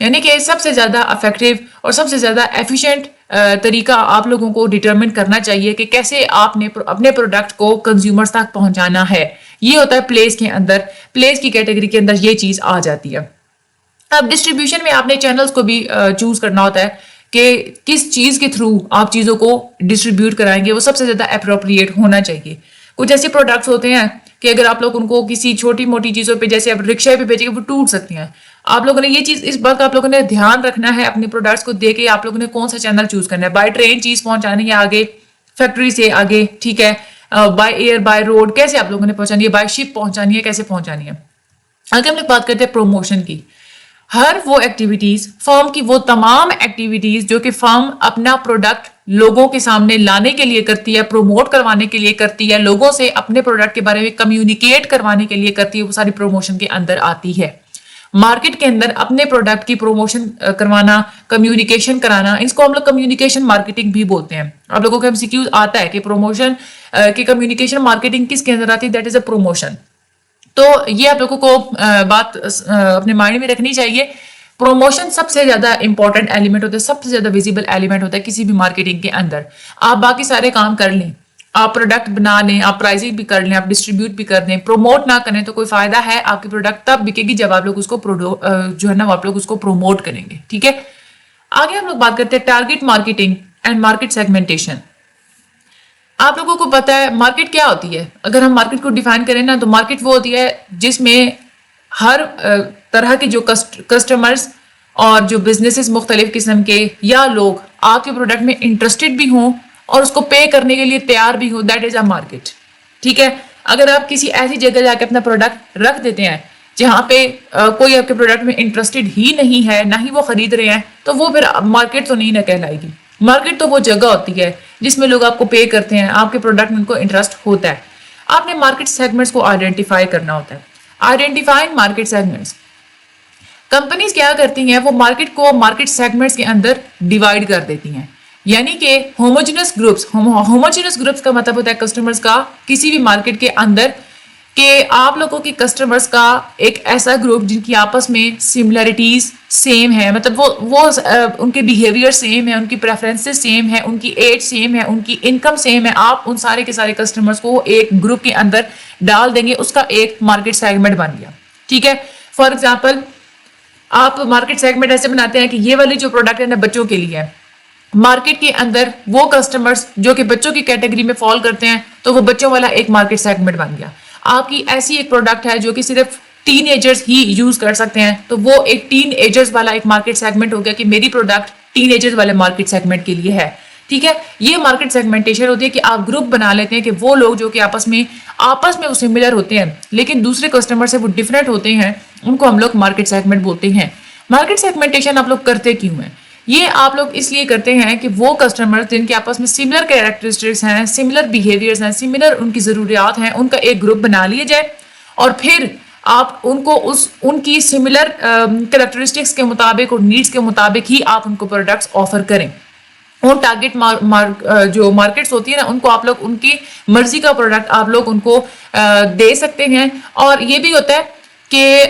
یعنی کہ سب سے زیادہ افیکٹو اور سب سے زیادہ ایفیشینٹ طریقہ آپ لوگوں کو ڈیٹرمن کرنا چاہیے کہ کیسے آپ نے اپنے پروڈکٹ کو کنزیومرز تک پہنچانا ہے. یہ ہوتا ہے پلیس کے اندر, پلیس کی کیٹیگری کے اندر یہ چیز آ جاتی ہے. اب ڈسٹریبیوشن میں آپ نے چینلز کو بھی چوز کرنا ہوتا ہے کہ کس چیز کے تھرو آپ چیزوں کو ڈسٹریبیوٹ کرائیں گے, وہ سب سے زیادہ اپروپریٹ ہونا چاہیے. کچھ ایسے پروڈکٹس ہوتے ہیں کہ اگر آپ لوگ ان کو کسی چھوٹی موٹی چیزوں پہ, جیسے آپ رکشے پہ بھیجیں گے, وہ ٹوٹ سکتی ہیں. آپ لوگوں نے یہ چیز اس بات کا آپ لوگوں نے دھیان رکھنا ہے اپنے پروڈکٹس کو دیکھ کے آپ لوگوں نے کون سا چینل چوز کرنا ہے. بائی ٹرین چیز پہنچانی ہے آگے, فیکٹری سے آگے, ٹھیک ہے, بائی ایئر, بائی روڈ, کیسے آپ لوگوں نے پہنچانی ہے, بائی شپ پہنچانی ہے, کیسے پہنچانی ہے. آگے ہم لوگ بات کرتے ہیں پروموشن کی. ہر وہ ایکٹیویٹیز, فرم کی وہ تمام ایکٹیویٹیز جو کہ فرم اپنا پروڈکٹ لوگوں کے سامنے لانے کے لیے کرتی ہے, پروموٹ کروانے کے لیے کرتی ہے, لوگوں سے اپنے پروڈکٹ کے بارے میں کمیونیکیٹ کروانے کے لیے کرتی ہے, وہ ساری پروموشن کے اندر آتی ہے. مارکیٹ کے اندر اپنے پروڈکٹ کی پروموشن کروانا, کمیونیکیشن کرانا, اس کو ہم لوگ کمیونیکیشن مارکیٹنگ بھی بولتے ہیں. آپ لوگوں کو MCQ آتا ہے کہ پروموشن کی کمیونیکیشن مارکیٹنگ کس کے اندر آتی ہے, دیٹ از اے پروموشن. تو یہ آپ لوگوں کو بات اپنے مائنڈ میں رکھنی چاہیے. پروموشن سب سے زیادہ امپورٹنٹ ایلیمنٹ ہوتا ہے, سب سے زیادہ ویزیبل ایلیمنٹ ہوتا ہے کسی بھی مارکیٹنگ کے اندر. آپ باقی سارے کام کر لیں, آپ پروڈکٹ بنا لیں, آپ پرائزنگ بھی کر لیں, آپ ڈسٹریبیوٹ بھی کر دیں, پروموٹ نہ کریں تو کوئی فائدہ ہے آپ کی پروڈکٹ تب بکے گی جب آپ لوگ اس کو جو ہے نا آپ لوگ اس کو پروموٹ کریں گے. ٹھیک ہے, آگے ہم لوگ بات کرتے ہیں target marketing and market segmentation. آپ لوگوں کو پتا ہے مارکیٹ کیا ہوتی ہے. اگر ہم مارکیٹ کو ڈیفائن کریں نا تو مارکیٹ وہ ہوتی ہے جس میں ہر طرح کے جو کسٹمرز اور جو بزنسز مختلف قسم کے یا لوگ آپ کے پروڈکٹ میں انٹرسٹڈ بھی ہوں اور اس کو پے کرنے کے لیے تیار بھی ہوں, دیٹ از اے مارکیٹ. ٹھیک ہے, اگر آپ کسی ایسی جگہ جا کے اپنا پروڈکٹ رکھ دیتے ہیں جہاں پہ کوئی آپ کے پروڈکٹ میں انٹرسٹڈ ہی نہیں ہے, نہ ہی وہ خرید رہے ہیں, تو وہ پھر مارکیٹ تو نہیں نہ کہلائے گی. مارکیٹ تو وہ جگہ ہوتی ہے جس میں لوگ آپ کو پے کرتے ہیں, آپ کے پروڈکٹ میں ان کو انٹرسٹ ہوتا ہے. آپ نے مارکیٹ سیگمنٹس کو آئیڈینٹیفائی کرنا ہوتا ہے. آئیڈینٹیفائنگ مارکیٹ سیگمنٹس, کمپنیز کیا کرتی ہیں, وہ مارکیٹ کو مارکیٹ سیگمنٹس کے اندر ڈیوائڈ کر دیتی ہیں. یعنی کہ ہوموجینس گروپس کا مطلب ہوتا ہے کسٹمرز کا کسی بھی مارکیٹ کے اندر, کہ آپ لوگوں کی کسٹمرز کا ایک ایسا گروپ جن کی آپس میں سملرٹیز سیم ہے, مطلب وہ ان کے بیہیویئر سیم ہے, ان کی پریفرنسز سیم ہے, ان کی ایج سیم ہے, ان کی انکم سیم ہے. آپ ان سارے کے سارے کسٹمرز کو ایک گروپ کے اندر ڈال دیں گے, اس کا ایک مارکیٹ سیگمنٹ بن گیا. ٹھیک ہے, فار ایگزامپل آپ مارکیٹ سیگمنٹ ایسے بناتے ہیں کہ یہ والی جو پروڈکٹ ہے نا بچوں کے لیے ہے, مارکیٹ کے اندر وہ کسٹمرز جو کہ بچوں کی کیٹیگری میں فال کرتے ہیں تو وہ بچوں والا ایک مارکیٹ سیگمنٹ بن گیا. آپ کی ایسی ایک پروڈکٹ ہے جو کہ صرف ٹین ایجرز ہی یوز کر سکتے ہیں, تو وہ ایک ٹین ایجرز والا ایک مارکیٹ سیگمنٹ ہو گیا کہ میری پروڈکٹ ٹین ایجرز والے مارکیٹ سیگمنٹ کے لیے ہے. ٹھیک ہے, یہ مارکیٹ سیگمنٹیشن ہوتی ہے کہ آپ گروپ بنا لیتے ہیں کہ وہ لوگ جو کہ آپس میں وہ سملر ہوتے ہیں لیکن دوسرے کسٹمر سے وہ ڈفرینٹ ہوتے ہیں, ان کو ہم لوگ مارکیٹ سیگمنٹ بولتے ہیں. مارکیٹ سیگمنٹیشن آپ لوگ کرتے کیوں ہیں؟ یہ آپ لوگ اس لیے کرتے ہیں کہ وہ کسٹمر جن کے آپس میں سملر کیریکٹرسٹکس ہیں, سملر بیہیویئرز ہیں, سملر ان کی ضروریات ہیں, ان کا ایک گروپ بنا لیا جائے اور پھر آپ ان کو ان کی سملر کیریکٹرسٹکس کے مطابق اور نیڈس کے مطابق ہی آپ ان کو پروڈکٹس آفر کریں. ان ٹارگیٹ جو مارکیٹس ہوتی ہیں نا, ان کو آپ لوگ ان کی مرضی کا پروڈکٹ آپ لوگ ان کو دے سکتے ہیں. اور یہ بھی ہوتا ہے کہ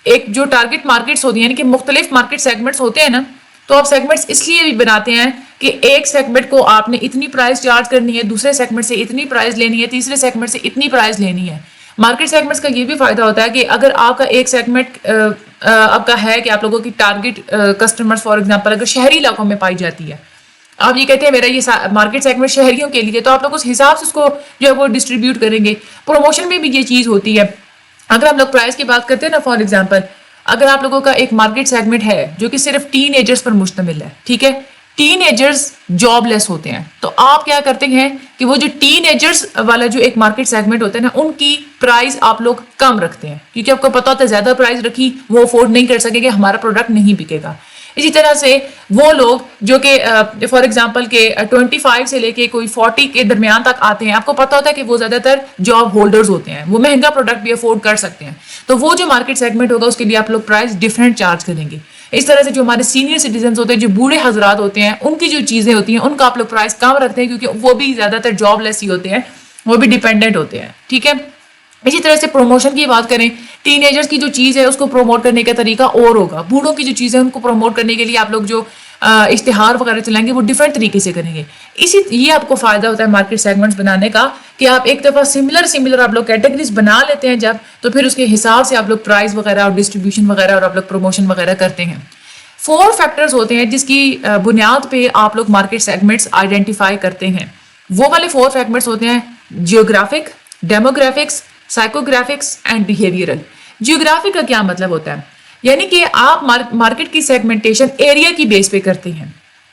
ایک جو ٹارگیٹ مارکیٹس ہوتی ہیں یعنی کہ مختلف مارکیٹ سیگمنٹس ہوتے ہیں نا, تو آپ سیگمنٹس اس لیے بھی بناتے ہیں کہ ایک سیگمنٹ کو آپ نے اتنی پرائز چارج کرنی ہے, دوسرے سیگمنٹ سے اتنی پرائز لینی ہے, تیسرے سیگمنٹ سے اتنی پرائز لینی ہے. مارکیٹ سیگمنٹس کا یہ بھی فائدہ ہوتا ہے کہ اگر آپ کا ایک سیگمنٹ آپ کا ہے کہ آپ لوگوں کی ٹارگیٹ کسٹمرز فار ایگزامپل اگر شہری علاقوں میں پائی جاتی ہے, آپ یہ کہتے ہیں میرا یہ مارکیٹ سیگمنٹ شہریوں کے لیے, تو آپ لوگ اس حساب سے اس کو جو ہے وہ ڈسٹریبیوٹ کریں گے. پروموشن میں بھی یہ چیز ہوتی ہے. اگر ہم لوگ پرائز کی بات کرتے ہیں نا, فار ایگزامپل اگر آپ لوگوں کا ایک مارکیٹ سیگمنٹ ہے جو کہ صرف ٹین ایجرز پر مشتمل ہے, ٹھیک ہے, ٹین ایجرز جاب لیس ہوتے ہیں, تو آپ کیا کرتے ہیں کہ وہ جو ٹین ایجرز والا جو ایک مارکیٹ سیگمنٹ ہوتا ہے نا, ان کی پرائز آپ لوگ کم رکھتے ہیں کیونکہ آپ کو پتا ہوتا ہے زیادہ پرائز رکھی وہ افورڈ نہیں کر سکے گا, ہمارا پروڈکٹ نہیں بکے گا. اسی طرح سے وہ لوگ جو کہ فار ایگزامپل کے 25 سے لے کے کوئی 40 کے درمیان تک آتے ہیں, آپ کو پتا ہوتا ہے کہ وہ زیادہ تر جاب ہولڈرز ہوتے ہیں, وہ مہنگا پروڈکٹ بھی افورڈ کر سکتے ہیں, تو وہ جو مارکیٹ سیگمنٹ ہوگا اس کے لیے آپ لوگ پرائز ڈفرینٹ چارج کریں گے. اس طرح سے جو ہمارے سینئر سٹیزنز ہوتے ہیں, جو بوڑھے حضرات ہوتے ہیں, ان کی جو چیزیں ہوتی ہیں ان کا آپ لوگ پرائز کم رکھتے ہیں کیونکہ وہ بھی زیادہ تر جاب لیس ہی ہوتے ہیں, وہ بھی ڈیپینڈنٹ ہوتے ہیں. ٹھیک ہے, اسی طرح سے پروموشن کی بات کریں، ٹین ایجرز کی جو چیز ہے اس کو پروموٹ کرنے کا طریقہ اور ہوگا، بوڑھوں کی جو چیزیں ان کو پروموٹ کرنے کے لیے آپ لوگ جو اشتہار وغیرہ چلائیں گے وہ ڈفرینٹ طریقے سے کریں گے. یہ آپ کو فائدہ ہوتا ہے مارکیٹ سیگمنٹس بنانے کا کہ آپ ایک دفعہ سملر آپ لوگ کیٹیگریز بنا لیتے ہیں جب، تو پھر اس کے حساب سے آپ لوگ پرائز وغیرہ اور ڈسٹریبیوشن وغیرہ اور آپ لوگ پروموشن وغیرہ کرتے ہیں. 4 فیکٹرز ہوتے ہیں جس کی بنیاد پہ آپ لوگ مارکیٹ سیگمنٹس آئیڈینٹیفائی کرتے ہیں. وہ والے 4 فیکٹرز ہوتے ہیں geographic, demographics, psychographics and behavioural. Geographic کا کیا مطلب ہوتا ہے؟ یعنی کہ آپ مارکیٹ کی سیگمنٹیشن ایریا کی بیس پہ کرتے ہیں،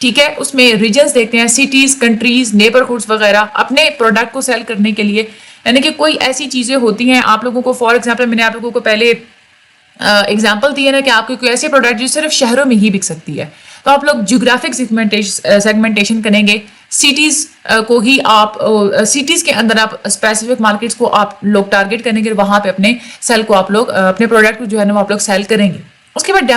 ٹھیک ہے. اس میں ریجنز دیکھتے ہیں، سٹیز، کنٹریز، نیبرہڈس وغیرہ اپنے پروڈکٹ کو سیل کرنے کے لیے. یعنی کہ کوئی ایسی چیزیں ہوتی ہیں آپ لوگوں کو، فار ایگزامپل میں نے آپ لوگوں کو پہلے ایگزامپل دی ہے نا کہ آپ کی کوئی ایسی پروڈکٹ جو صرف شہروں میں ہی بک سکتی ہے، تو آپ لوگ جیوگرافک سیگمنٹیشن کریں گے. سٹیز کو ہی آپ سٹیز کے اندر آپ اسپیسیفک مارکیٹس کو آپ لوگ ٹارگیٹ کریں گے، وہاں پہ اپنے سیل کو آپ لوگ اپنے پروڈکٹ کو جو ہے نا وہ آپ لوگ سیل کریں گے. اس کے بعد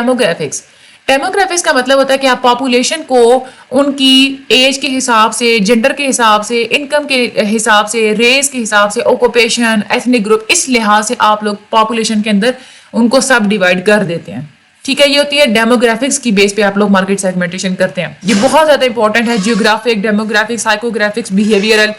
ڈیموگرافکس کا مطلب ہوتا ہے کہ آپ پاپولیشن کو ان کی ایج کے حساب سے، جنڈر کے حساب سے، انکم کے حساب سے، ریس کے حساب سے، اوکوپیشن، ایتھنک گروپ، اس لحاظ سے آپ لوگ پاپولیشن کے اندر ان کو سب ڈیوائڈ کر دیتے ہیں، ٹھیک ہے. یہ ہوتی ہے ڈیموگرافکس کی بیس پہ آپ لوگ مارکیٹ سیگمنٹیشن کرتے ہیں. یہ بہت زیادہ انپورٹنٹ ہے، جیوگرافک، ڈیموگرافک، سائیکوگرافکس، بیہیویئرل.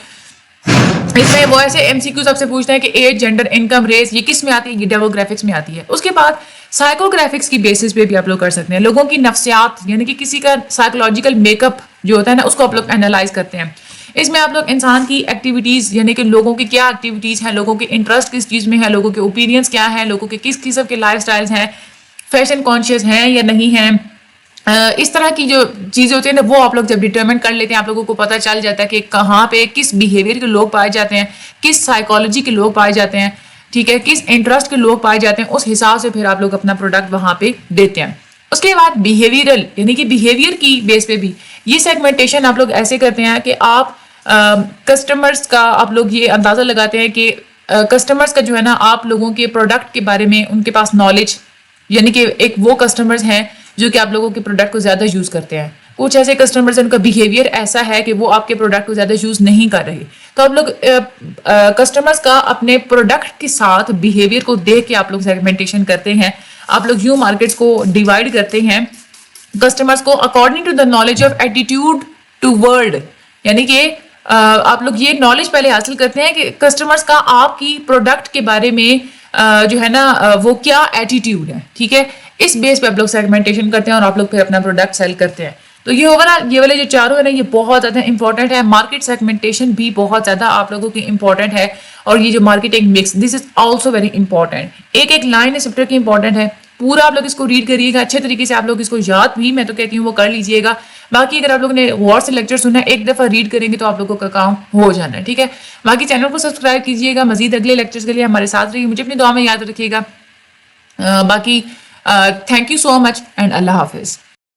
اس میں وہ ایسے ایم سی کیو سب سے پوچھتے ہیں کہ ایج، جینڈر، انکم، ریس، یہ کس میں آتی ہے؟ یہ ڈیموگرافکس میں آتی ہے. اس کے بعد سائیکوگرافکس کی بیسس پہ بھی آپ لوگ کر سکتے ہیں. لوگوں کی نفسیات یعنی کہ کسی کا سائیکولوجیکل میک اپ جو ہوتا ہے نا اس کو آپ لوگ انالائز کرتے ہیں. اس میں آپ لوگ انسان کی ایکٹیویٹیز یعنی کہ لوگوں کی کیا ایکٹیویٹیز ہیں، لوگوں کے انٹرسٹ کس چیز میں ہے، لوگوں کے اوپینینس کیا ہیں، لوگوں کے کس قسم کے لائف سٹائلز ہیں، فیشن کانشیس ہیں یا نہیں ہیں، اس طرح کی جو چیزیں ہوتی ہیں نا وہ آپ لوگ جب ڈیٹرمنٹ کر لیتے ہیں آپ لوگوں کو پتہ چل جاتا ہے کہ کہاں پہ کس بیہیویئر کے لوگ پائے جاتے ہیں، کس سائیکالوجی کے لوگ پائے جاتے ہیں، ٹھیک ہے، کس انٹرسٹ کے لوگ پائے جاتے ہیں. اس حساب سے پھر آپ لوگ اپنا پروڈکٹ وہاں پہ دیتے ہیں. اس کے بعد بیہیویئرل یعنی کہ بیہیویئر کی بیس پہ بھی یہ سیگمنٹیشن آپ لوگ ایسے کرتے ہیں کہ آپ کسٹمرز کا آپ لوگ یہ اندازہ لگاتے ہیں کہ کسٹمرز کا جو ہے نا آپ لوگوں کے پروڈکٹ کے بارے میں ان کے پاس نالج، یعنی کہ ایک وہ کسٹمرز ہیں جو کہ آپ لوگوں کے پروڈکٹ کو زیادہ یوز کرتے ہیں. کچھ ایسے کسٹمرز ہیں ان کا بیہیویئر ایسا ہے کہ وہ آپ کے پروڈکٹ کو زیادہ یوز نہیں کر رہے، تو آپ لوگ کسٹمرز کا اپنے پروڈکٹ کے ساتھ بیہیویئر کو دیکھ کے آپ لوگ سیگمنٹیشن کرتے ہیں. آپ لوگ یوں مارکیٹس کو ڈیوائڈ کرتے ہیں کسٹمرز کو according to the knowledge of attitude to world. یعنی کہ آپ لوگ یہ نالج پہلے حاصل کرتے ہیں کہ کسٹمرز کا آپ کی پروڈکٹ کے بارے میں جو ہے نا وہ کیا ایٹیٹیوڈ ہے، ٹھیک ہے. اس بیس پہ آپ لوگ سیگمنٹیشن کرتے ہیں اور آپ لوگ پھر اپنا پروڈکٹ سیل کرتے ہیں. تو یہ ہوگا نا، یہ والے جو چاروں ہے نا یہ بہت زیادہ امپورٹنٹ ہے. مارکیٹ سیگمنٹیشن بھی بہت زیادہ آپ لوگوں کی امپورٹنٹ ہے، اور یہ جو marketing mix this is also very important. ایک لائن اس چیپٹر کی امپورٹنٹ ہے، پورا آپ لوگ اس کو ریڈ کریے گا اچھے طریقے سے. آپ لوگ اس کو یاد بھی میں تو کہتی ہوں وہ کر لیجیے گا. باقی اگر آپ لوگوں نے غور سے لیکچر سنا ہے ایک دفعہ ریڈ کریں گے تو آپ لوگوں کا کام ہو جانا ہے، ٹھیک ہے. باقی چینل کو سبسکرائب کیجیے گا، مزید اگلے لیکچرز کے لیے ہمارے ساتھ رہیے. مجھے اپنی دعا میں یاد رکھیے گا. باقی thank you so much and اللہ حافظ.